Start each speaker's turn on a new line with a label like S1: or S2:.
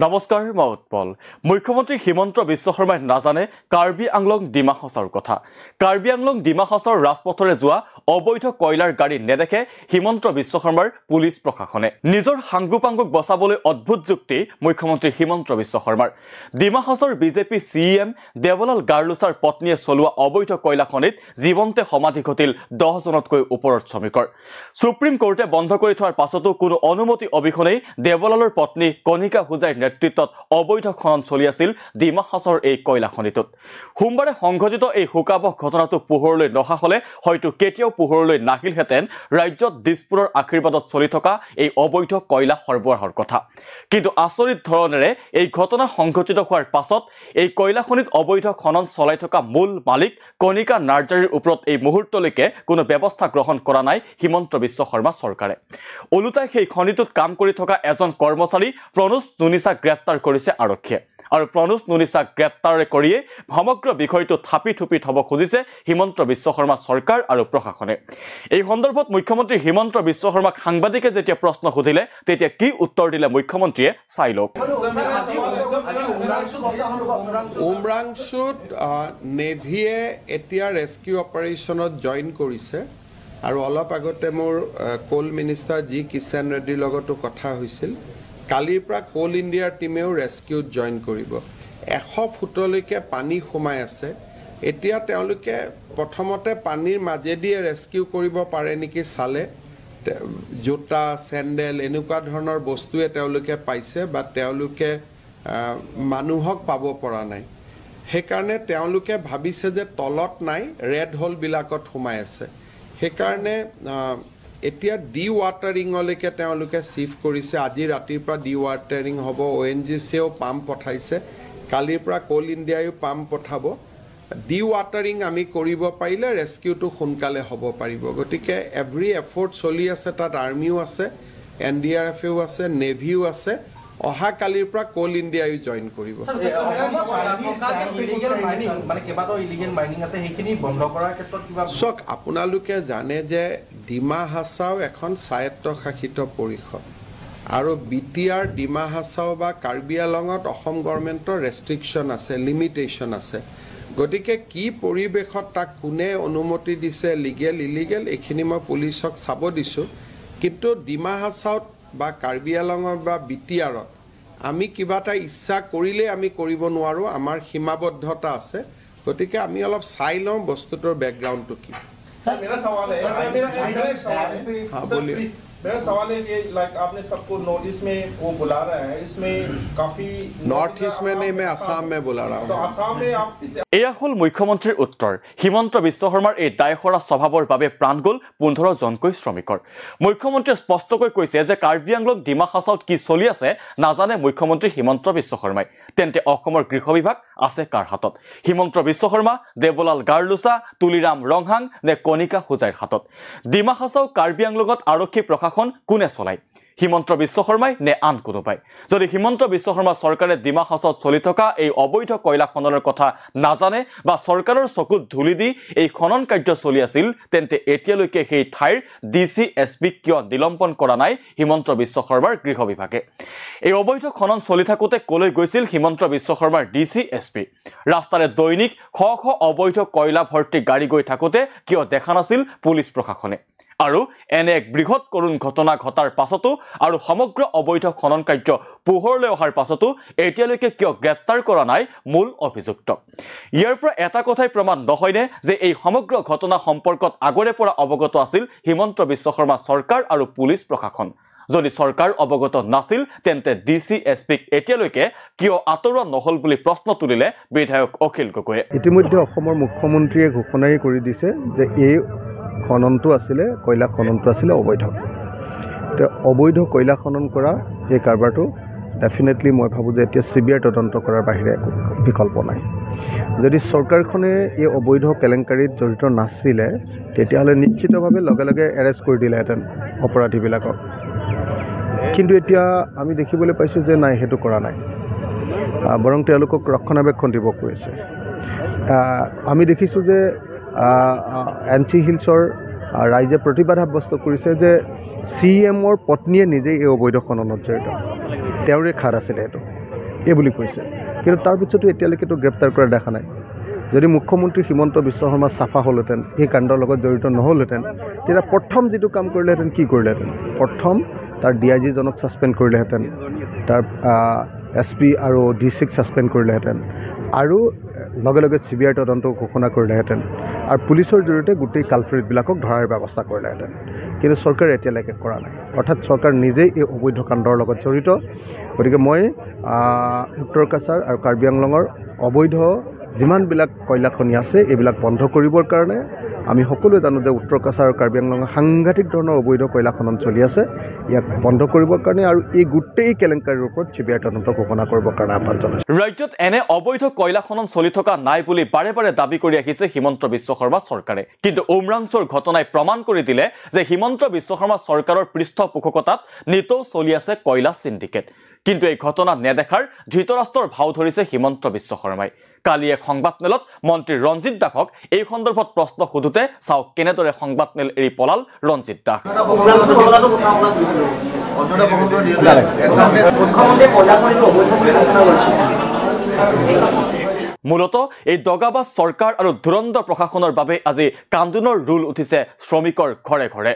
S1: নমস্কাৰ মই উৎপল। মুখ্যমন্ত্ৰী হিমন্ত বিশ্ব শৰ্মাই নাজানে কাৰ্বি আংলং ডিমা হাছাওৰ কথা। কাৰ্বি আংলং ডিমা হাছাওৰ ৰাজপথৰে যোৱা অবৈধ কয়লাৰ গাড়ী নেদেখে হিমন্ত বিশ্ব শৰ্মাৰ পুলিচ প্ৰশাসনে। নিজৰ হাংগুপাংগুক বচাবলৈ অদ্ভুত যুক্তি মুখ্যমন্ত্ৰী হিমন্ত বিশ্ব শৰ্মাৰ। ডিমা হাছাওৰ বিজেপি CM দেৱলাল গাৰ্লুছাৰ পত্নীয়ে চলোৱা অবৈধ কয়লা খনিত জীৱন্তে সমাধি ঘটিল 10 জনতকৈ ওপৰৰ শ্ৰমিকৰ। সুপ্ৰিম কোৰ্টে বন্ধ কৰি থোৱাৰ পাছতো কোনো অনুমতি অবিহনেই দেৱলালৰ পত্নী কণিকা হুজাইৰ নেতৃত্বত অবৈধ খনন চলি আছিল ডিমা হাছাওৰ এই কয়লা খনিটোত। সোমবাৰে সংঘটিত এই শোকাবহ ঘটনাটো পোহৰলৈ নহা হলে হয়তো কেতিয়াও পোহৰলৈ নাহিলহেঁতেন ৰাজ্যত দিছপুৰৰ আশীৰ্বাদত চলি থকা এই অবৈধ কয়লা সৰবৰাহৰ কথা। কিন্তু আচৰিত ধৰণেৰে এই ঘটনা সংঘটিত হোৱাৰ পাছত এই কয়লা খনিত অবৈধ খনন চলাই থকা মূল মালিক কণিকা নাৰ্জাৰীৰ ওপৰত এই মুহূৰ্তলৈকে কোনো ব্যৱস্থা গ্ৰহণ কৰা নাই হিমন্ত বিশ্ব শৰ্মা চৰকাৰে। ওলোটাই সেই খনিটোত কাম কৰি থকা এজন কৰ্মচাৰী প্ৰনুজ নুনিছাক গ্ৰেপ্তাৰ কৰিছে আৰক্ষীয়ে। আৰু প্ৰনুজ নুনিছাক গ্ৰেপ্তাৰ কৰিয়ে সমগ্ৰ বিষয়টো থাপি থুপি থব খুজিছে হিমন্ত বিশ্ব শৰ্মা চৰকাৰ আৰু প্ৰশাসনে। এই সন্দৰ্ভত মুখ্যমন্ত্ৰী হিমন্ত বিশ্ব শৰ্মাক সাংবাদিকে যেতিয়া প্ৰশ্ন সুধিলে তেতিয়া কি উত্তৰ দিলে মুখ্যমন্ত্ৰীয়ে চাই লওক।
S2: উমৰাংচুত নেভিয়ে এতিয়া ৰেস্কিউ অপাৰেশ্যনত জইন কৰিছে আৰু অলপ আগতে মোৰ কোল মিনিষ্টাৰ জি কিষাণ ৰেড্ডিৰ লগতো কথা হৈছিল। কালিৰ পৰা কোল ইণ্ডিয়াৰ টিমেও ৰেস্কিউত জইন কৰিব। 100 ফুটলৈকে পানী সোমাই আছে। এতিয়া তেওঁলোকে প্ৰথমতে পানীৰ মাজেদিয়ে ৰেস্কিউ কৰিব পাৰে নেকি চালে। জোতা চেণ্ডেল এনেকুৱা ধৰণৰ বস্তুৱে তেওঁলোকে পাইছে বা তেওঁলোকে মানুহক পাব পৰা নাই। সেইকাৰণে তেওঁলোকে ভাবিছে যে তলত নাই, ৰেড হোলবিলাকত সোমাই আছে। সেইকাৰণে এতিয়া ডি ৱাটাৰিঙলৈকে তেওঁলোকে চিফ্ট কৰিছে। আজি ৰাতিৰ পৰা ডি ৱাটাৰিং হ'ব। ONGCয়েও পাম্প পঠাইছে। কালিৰ পৰা কোল ইণ্ডিয়ায়ো পাম্প পঠাব। ডি ৱাটাৰিং আমি কৰিব পাৰিলে ৰেস্কিউটো সোনকালে হ'ব পাৰিব। গতিকে এভৰি এফৰ্ট চলি আছে। তাত আৰ্মিও আছে, NDRFও আছে, নেভিও আছে। অহা কালিৰ পৰা কোল ইণ্ডিয়ায়ো জইন কৰিব। চক আপোনালোকে জানে যে ডিমা হাছাও এখন স্বায়ত্তশাসিত পৰিষদ আৰু BTR ডিমা হাছাও বা কাৰ্বি আংলঙত অসম গভৰ্ণমেণ্টৰ ৰেষ্ট্ৰিকশ্যন আছে, লিমিটেশ্যন আছে। গতিকে কি পৰিৱেশত তাক কোনে অনুমতি দিছে, লিগেল ইলিগেল, এইখিনি মই পুলিচক চাব দিছোঁ। কিন্তু ডিমা হাছাওত বা কাৰ্বি আংলঙত বা BTRত আমি কিবা এটা ইচ্ছা কৰিলে আমি কৰিব নোৱাৰোঁ। আমাৰ সীমাবদ্ধতা আছে। গতিকে আমি অলপ চাই লওঁ বস্তুটোৰ বেকগ্ৰাউণ্ডটো কি।
S3: मेरा सवाल है कि लाइक आपने सबको नॉर्थ ईस्ट में वो बुला रहे हैं, इसमें काफी
S2: नॉर्थ ईस्ट में नहीं, मैं असम में बुला रहा हूँ।
S3: तो असम में आप
S1: এয়া হল মুখ্যমন্ত্ৰীৰ উত্তৰ। হিমন্ত বিশ্ব শৰ্মাৰ এই দায়খৰা স্বভাৱৰ বাবে প্ৰাণ গ'ল 15 জনকৈ শ্ৰমিকৰ। মুখ্যমন্ত্ৰীয়ে স্পষ্টকৈ কৈছে যে কাৰ্বি আংলং ডিমা হাছাওত কি চলি আছে নাজানে মুখ্যমন্ত্ৰী হিমন্ত বিশ্ব শৰ্মাই। তেন্তে অসমৰ গৃহ বিভাগ আছে কাৰ হাতত? হিমন্ত বিশ্ব শৰ্মা, দেৱলাল গাৰ্লুছা, তুলিৰাম ৰংহাং নে কণিকা হুজাইৰ হাতত? ডিমা হাছাও কাৰ্বি আংলঙত আৰক্ষী প্ৰশাসন কোনে চলায়? হিমন্ত বিশ্ব শৰ্মাই নে আন কোনোবাই? যদি হিমন্ত বিশ্ব শৰ্মা চৰকাৰে ডিমা হাছাওত চলি থকা এই অবৈধ কয়লা খননৰ কথা নাজানে বা চৰকাৰৰ চকুত ধূলি দি এই খনন কাৰ্য চলি আছিল তেন্তে এতিয়ালৈকে সেই ঠাইৰ DC SP কিয় নিলম্বন কৰা নাই হিমন্ত বিশ্ব শৰ্মাৰ গৃহ বিভাগে? এই অবৈধ খনন চলি থাকোঁতে কলৈ গৈছিল হিমন্ত বিশ্ব শৰ্মাৰ DC SP? ৰাস্তাৰে দৈনিক শ শ অবৈধ কয়লা ভৰ্তি গাড়ী গৈ থাকোঁতে কিয় দেখা নাছিল পুলিচ প্ৰশাসনে? আৰু এনে এক বৃহৎ কৰুণ ঘটনা ঘটাৰ পাছতো আৰু সমগ্ৰ অবৈধ খনন কাৰ্য পোহৰলৈ অহাৰ পাছতো এতিয়ালৈকে কিয় গ্ৰেপ্তাৰ কৰা নাই মূল অভিযুক্ত? ইয়াৰ পৰা এটা কথাই প্ৰমাণ নহয়নে যে এই সমগ্ৰ ঘটনা সম্পৰ্কত আগৰে পৰা অৱগত আছিল হিমন্ত বিশ্ব শৰ্মা চৰকাৰ আৰু পুলিচ প্ৰশাসন? যদি চৰকাৰ অৱগত নাছিল তেন্তে DC SPক এতিয়ালৈকে কিয় আঁতৰোৱা নহল বুলি প্ৰশ্ন তুলিলে বিধায়ক অখিল গগৈয়ে।
S4: ইতিমধ্যে অসমৰ মুখ্যমন্ত্ৰীয়ে ঘোষণাই কৰি দিছে যে এই খননটো আছিলে, কয়লা খননটো আছিলে অবৈধ। তো অবৈধ কয়লা খনন কৰা এই কাৰবাৰটো ডেফিনেটলি মই ভাবোঁ যে এতিয়া চিভিয়াৰ তদন্ত কৰাৰ বাহিৰে একো বিকল্প নাই। যদি চৰকাৰখনে এই অবৈধ কেলেংকাৰীত জড়িত নাছিলে তেতিয়াহ'লে নিশ্চিতভাৱে লগে লগে এৰেষ্ট কৰি দিলেহেঁতেন অপৰাধীবিলাকক। কিন্তু এতিয়া আমি দেখিবলৈ পাইছোঁ যে নাই, সেইটো কৰা নাই। বৰং তেওঁলোকক ৰক্ষণাবেক্ষণ দিব কৈছে। আমি দেখিছোঁ যে এনচি হিলছৰ ৰাইজে প্ৰতিবাদ সাব্যস্ত কৰিছে যে CMৰ পত্নীয়ে নিজেই এই অবৈধ খননত জড়িত। তেওঁৰে খাদ আছিলে এইটো। এইবুলি কৈছে কিন্তু তাৰ পিছতো এতিয়ালৈকেতো গ্ৰেপ্তাৰ কৰা দেখা নাই যদি মুখ্যমন্ত্ৰী হিমন্ত বিশ্ব শৰ্মা চাফা হ'লহেঁতেন এই কাণ্ডৰ লগত জড়িত নহ'লহেঁতেন তেতিয়া প্ৰথম যিটো কাম কৰিলেহেঁতেন কি কৰিলেহেঁতেন প্ৰথম তাৰ DIG জনক ছাছপেণ্ড কৰিলেহেঁতেন তাৰ SP আৰু DC ছাছপেণ্ড কৰিলেহেঁতেন আৰু লগে লগে CBI তদন্ত ঘোষণা কৰিলেহেঁতেন আৰু পুলিচৰ জৰিয়তে গোটেই কালপ্ৰিটবিলাকক ধৰাৰ ব্যৱস্থা কৰিলেহেঁতেন কিন্তু চৰকাৰে এতিয়ালৈকে কৰা নাই অৰ্থাৎ চৰকাৰ নিজেই এই অবৈধ কাণ্ডৰ লগত জড়িত গতিকে মই উত্তৰ কাছাৰ আৰু কাৰ্বি আংলঙৰ অবৈধ যিমানবিলাক কয়লা খনি আছে এইবিলাক বন্ধ কৰিবৰ কাৰণে আমি সকলোৱে জানো যে উত্তৰ কাছাৰ আৰু কাৰ্বি আংলঙত সাংঘাতিক ধৰণৰ অবৈধ কয়লা খনন চলি আছে ইয়াক বন্ধ কৰিবৰ কাৰণে আৰু এই গোটেই কেলেংকাৰীৰ ওপৰত CBI তদন্ত ঘোষণা কৰিবৰ কাৰণে আহ্বান জনাইছোঁ
S1: ৰাজ্যত এনে অবৈধ কয়লা খনন চলি থকা নাই বুলি বাৰে বাৰে দাবী কৰি আহিছে হিমন্ত বিশ্ব শৰ্মা চৰকাৰে কিন্তু উমৰাংচুৰ ঘটনাই প্ৰমাণ কৰি দিলে যে হিমন্ত বিশ্ব শৰ্মা চৰকাৰৰ পৃষ্ঠপোষকতাত নিতৌ চলি আছে কয়লা সিন্ডিকেট কিন্তু এই ঘটনা নেদেখাৰ ধৃতৰাষ্ট্ৰৰ ভাও ধৰিছে হিমন্ত বিশ্ব শৰ্মাই কালি এক সংবাদমেলত মন্ত্ৰী ৰঞ্জিত দাসক এই সন্দৰ্ভত প্ৰশ্ন সোধোতে চাওক কেনেদৰে সংবাদমেল এৰি পলাল ৰঞ্জিত দাস মূলতঃ এই দগাবাজ চৰকাৰ আৰু ধুৰন্ধ প্ৰশাসনৰ বাবে আজি কান্দোনৰ ৰোল উঠিছে শ্ৰমিকৰ ঘৰে ঘৰে